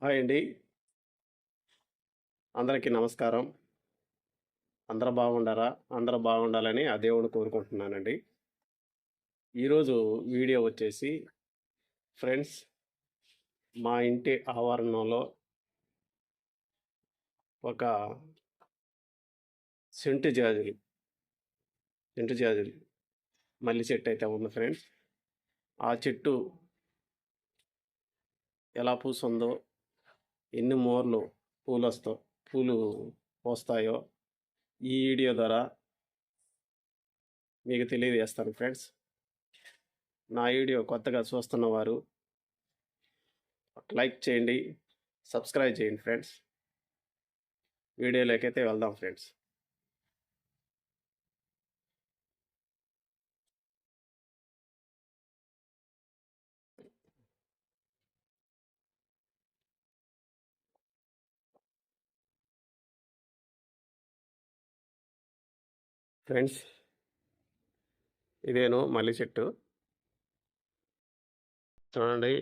Hi అండి. అందరికీ నమస్కారం. అందరూ బాగుండారా? అందరూ బాగుండాలని ఆ దేవుడిని కోరుకుంటున్నానండి. ఈరోజు వీడియో వచ్చేసి ఫ్రెండ్స్, మా ఇంటి ఆవరణంలో ఒక సెంటు జాజులు సెంటు జాజులు మల్లి చెట్టు అయితే ఉంది ఫ్రెండ్స్. ఆ చెట్టు ఎలా పూస్తుందో, ఎన్ని మోర్లు పూలు పోస్తాయో ఈ వీడియో ద్వారా మీకు తెలియజేస్తాను ఫ్రెండ్స్. నా వీడియో కొత్తగా చూస్తున్న వారు లైక్ చేయండి, సబ్స్క్రైబ్ చేయండి ఫ్రెండ్స్. వీడియోలోకైతే వెళ్దాం ఫ్రెండ్స్. ఫ్రెండ్స్, ఇదేను మల్లి చెట్టు. చూడండి,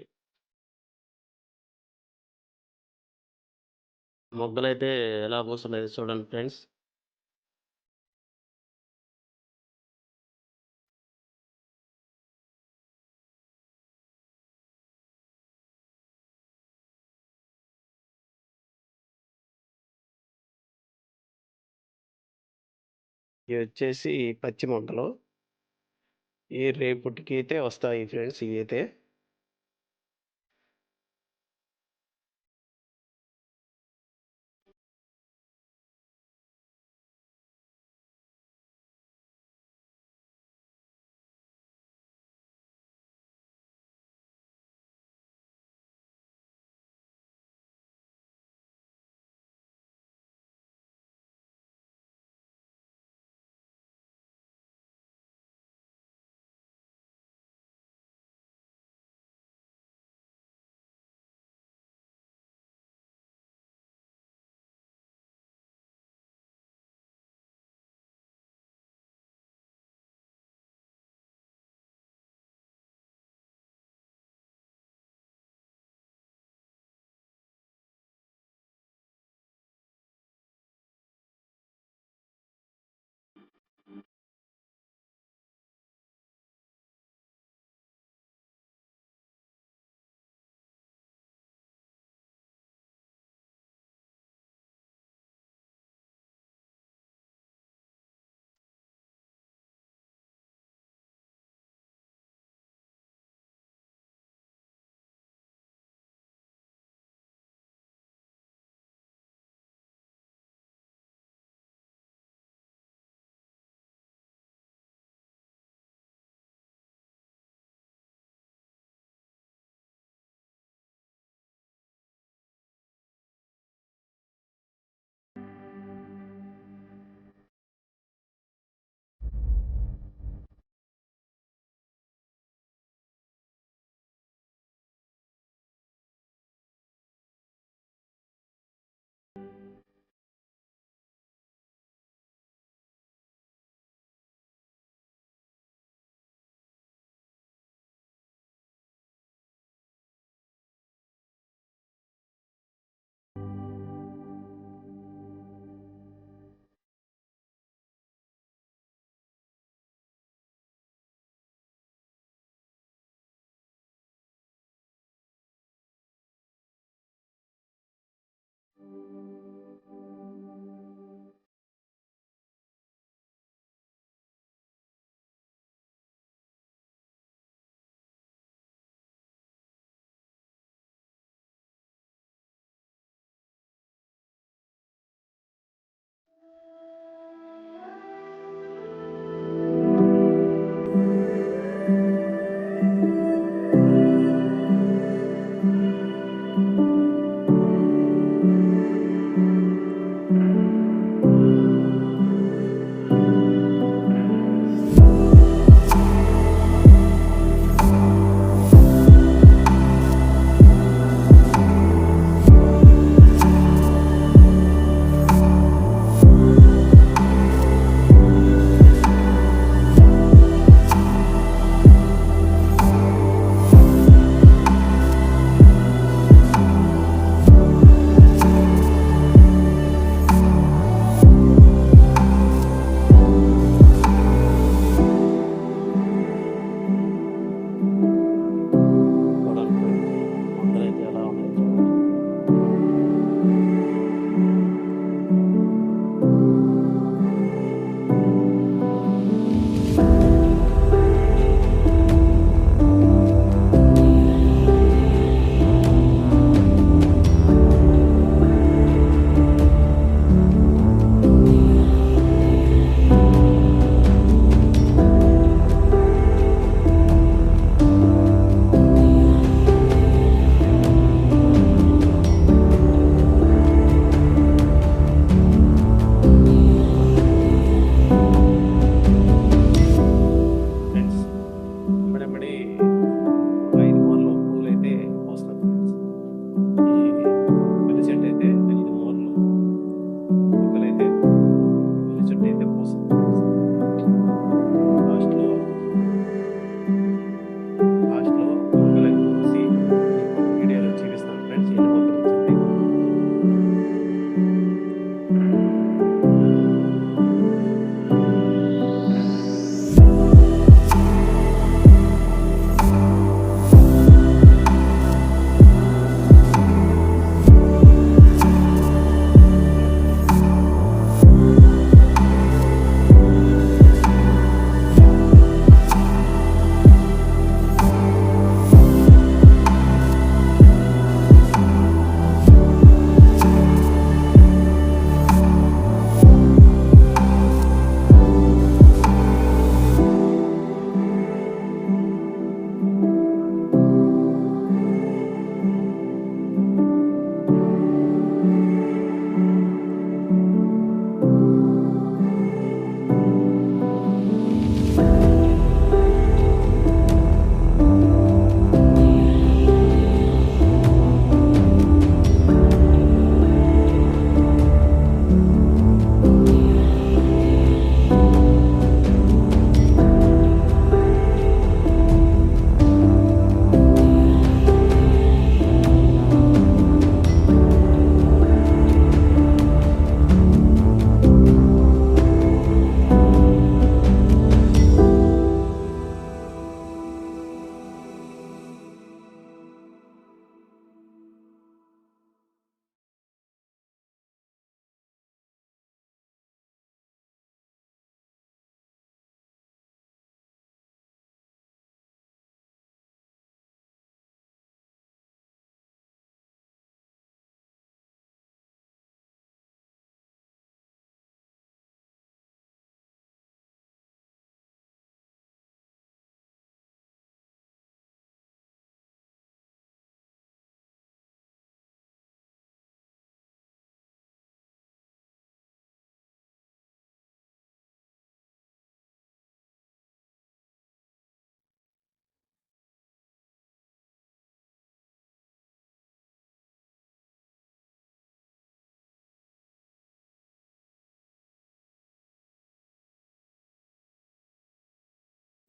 మొగ్గలైతే ఎలా పూస్తున్నాయి చూడండి ఫ్రెండ్స్. ఇవి వచ్చేసి పచ్చి మొగ్గలు. ఈ రేపటికి అయితే వస్తాయి ఫ్రెండ్స్. ఇవి అయితే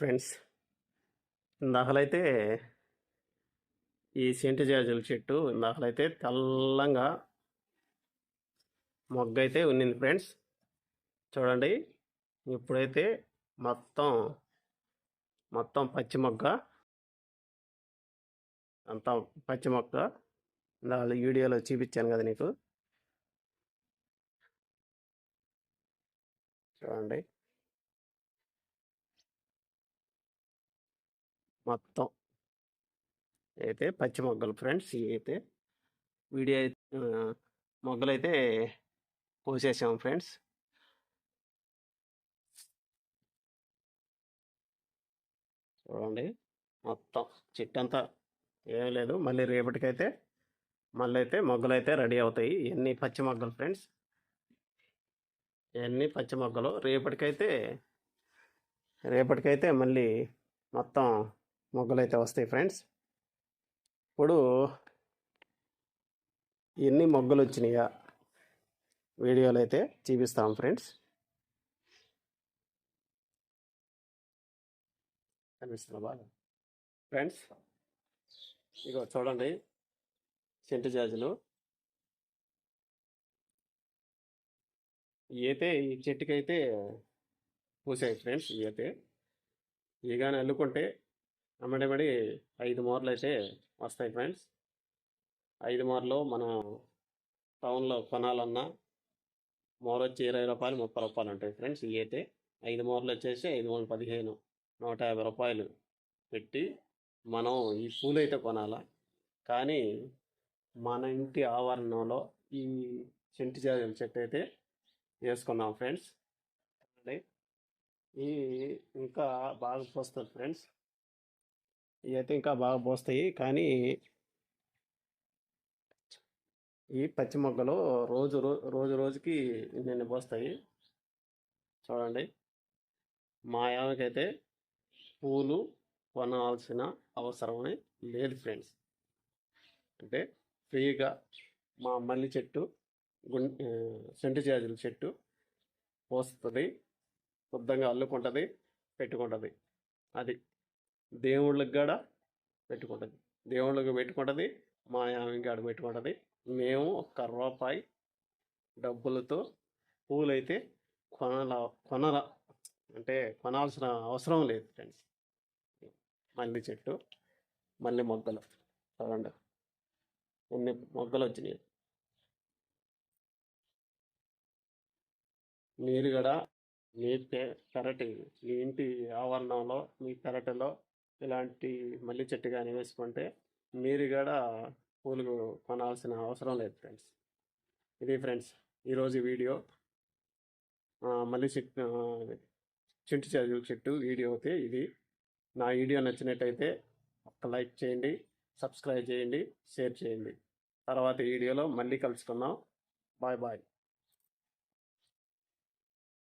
ఫ్రెండ్స్, ఇందాకలైతే ఈ సెంటు జాజుల చెట్టు ఇందాకలైతే తెల్లంగా మొగ్గ అయితే ఉన్నింది ఫ్రెండ్స్. చూడండి, ఇప్పుడైతే మొత్తం మొత్తం పచ్చి మొగ్గ, అంతా పచ్చి మొగ్గ. ఇందాక వీడియోలో చూపించాను కదా నీకు. చూడండి, మొత్తం అయితే పచ్చి మొగ్గలు ఫ్రెండ్స్. ఇవి అయితే వీడియో మొగ్గలైతే కోసేసాం ఫ్రెండ్స్. చూడండి, మొత్తం చెట్టు అంతా ఏం లేదు. మళ్ళీ రేపటికైతే మళ్ళీ అయితే మొగ్గలు అయితే రెడీ అవుతాయి. ఇవన్నీ పచ్చి మొగ్గలు ఫ్రెండ్స్, ఇవన్నీ పచ్చి మొగ్గలు. రేపటికైతే మళ్ళీ మొత్తం మొగ్గలు అయితే వస్తాయి ఫ్రెండ్స్. ఇప్పుడు ఎన్ని మొగ్గలు వచ్చినాయా వీడియోలో అయితే చూపిస్తాం ఫ్రెండ్స్. కనిపిస్తున్నా బాగా ఫ్రెండ్స్? ఇగో చూడండి, సెంటు జాజులు అయితే ఈ చెట్టుకైతే పూసాయి ఫ్రెండ్స్. ఇవి కానీ అల్లుకుంటే అమ్మడిమడి 5 మూరలు అయితే వస్తాయి ఫ్రెండ్స్. 5 మూరలు మనం టౌన్లో కొనాలన్నా మూర వచ్చి 20 రూపాయలు 30 రూపాయలు ఉంటాయి ఫ్రెండ్స్. ఇవి అయితే 5 మూరలు వచ్చేసి 5 మూరలు 15, 150 రూపాయలు పెట్టి మనం ఈ పూలు అయితే కొనాలా. కానీ మన ఇంటి ఆవరణంలో ఈ సెంటు జాజుల చెట్టు అయితే వేసుకున్నాం ఫ్రెండ్స్. ఈ ఇంకా బాగా పోస్తుంది ఫ్రెండ్స్. ఇవి అయితే ఇంకా బాగా పోస్తాయి. కానీ ఈ పచ్చి మొగ్గలు రోజుకి నిన్న పోస్తాయి. చూడండి, మా యామకైతే పూలు కొనాల్సిన అవసరమే లేదు ఫ్రెండ్స్. అంటే ఫ్రీగా మా మల్లి చెట్టు, సెంటు జాజుల చెట్టు పోస్తుంది, శుద్ధంగా అల్లుకుంటుంది, పెట్టుకుంటుంది. అది దేవుళ్ళకి కూడా పెట్టుకుంటుంది, మా యామింగాడు పెట్టుకుంటుంది. మేము 1 రూపాయి డబ్బులతో పూలైతే కొనాల్సిన అవసరం లేదు ఫ్రెండ్స్. మల్లి చెట్టు, మల్లి మొగ్గలు చూడండి ఎన్ని మొగ్గలు వచ్చినాయి. మీరు కూడా మీ పెరటి, మీ ఇంటి ఆవరణంలో, మీ పెరటిలో ఇలాంటి మల్లి చెట్టు కానీ వేసుకుంటే మీరు కూడా పూలు కొనాల్సిన అవసరం లేదు ఫ్రెండ్స్. ఇది ఫ్రెండ్స్ ఈరోజు వీడియో. మల్లి చెట్టు, సెంటు జాజుల చెట్టు వీడియో అయితే ఇది. నా వీడియో నచ్చినట్టయితే ఒక లైక్ చేయండి, సబ్స్క్రైబ్ చేయండి, షేర్ చేయండి. తర్వాత వీడియోలో మళ్ళీ కలుసుకుందాం. Bye bye.